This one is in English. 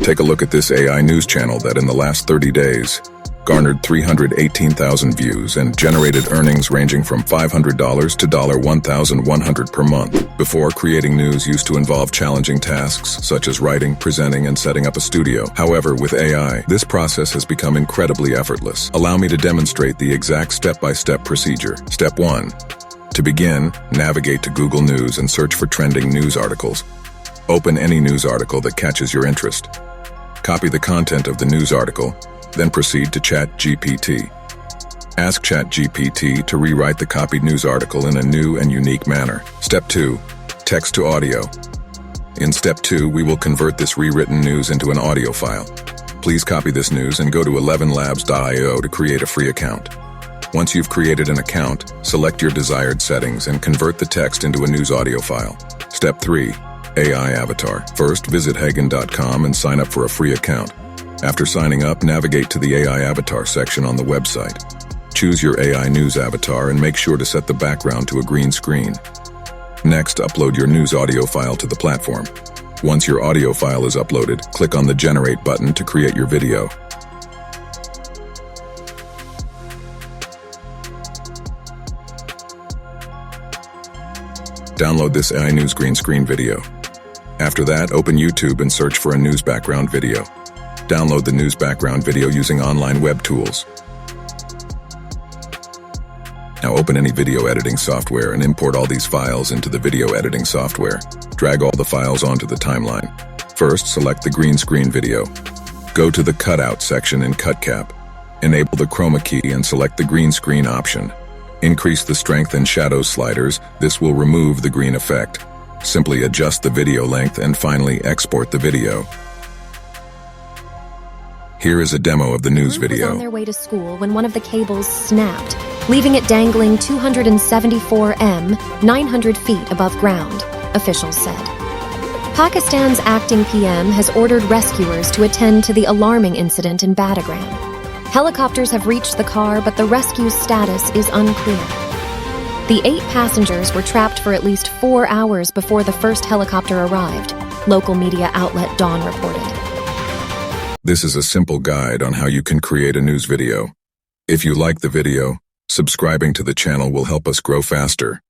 Take a look at this AI news channel that in the last 30 days garnered 318,000 views and generated earnings ranging from $500 to $1,100 per month. Before, creating news used to involve challenging tasks such as writing, presenting, and setting up a studio. However, with AI, this process has become incredibly effortless. Allow me to demonstrate the exact step-by-step procedure. Step 1. To begin, navigate to Google News and search for trending news articles. Open any news article that catches your interest. Copy the content of the news article, then proceed to ChatGPT. Ask ChatGPT to rewrite the copied news article in a new and unique manner. Step 2. Text to audio. In Step 2, we will convert this rewritten news into an audio file. Please copy this news and go to 11labs.io to create a free account. Once you've created an account, select your desired settings and convert the text into a news audio file. Step 3. AI Avatar. First, visit Hagen.com and sign up for a free account. After signing up, navigate to the AI Avatar section on the website. Choose your AI news avatar and make sure to set the background to a green screen. Next, upload your news audio file to the platform. Once your audio file is uploaded, click on the Generate button to create your video. Download this AI news green screen video. After that, open YouTube and search for a news background video. Download the news background video using online web tools. Now open any video editing software and import all these files into the video editing software. Drag all the files onto the timeline. First, select the green screen video. Go to the cutout section in CutCap. Enable the chroma key and select the green screen option. Increase the strength and shadow sliders. This will remove the green effect. Simply adjust the video length and finally export the video. Here is a demo of the news video. Was on their way to school when one of the cables snapped, leaving it dangling 274 m, 900 feet above ground, officials said. Pakistan's acting PM has ordered rescuers to attend to the alarming incident in Badagram. Helicopters have reached the car, but the rescue status is unclear. The 8 passengers were trapped for at least 4 hours before the first helicopter arrived, local media outlet Dawn reported. This is a simple guide on how you can create a news video. If you like the video, subscribing to the channel will help us grow faster.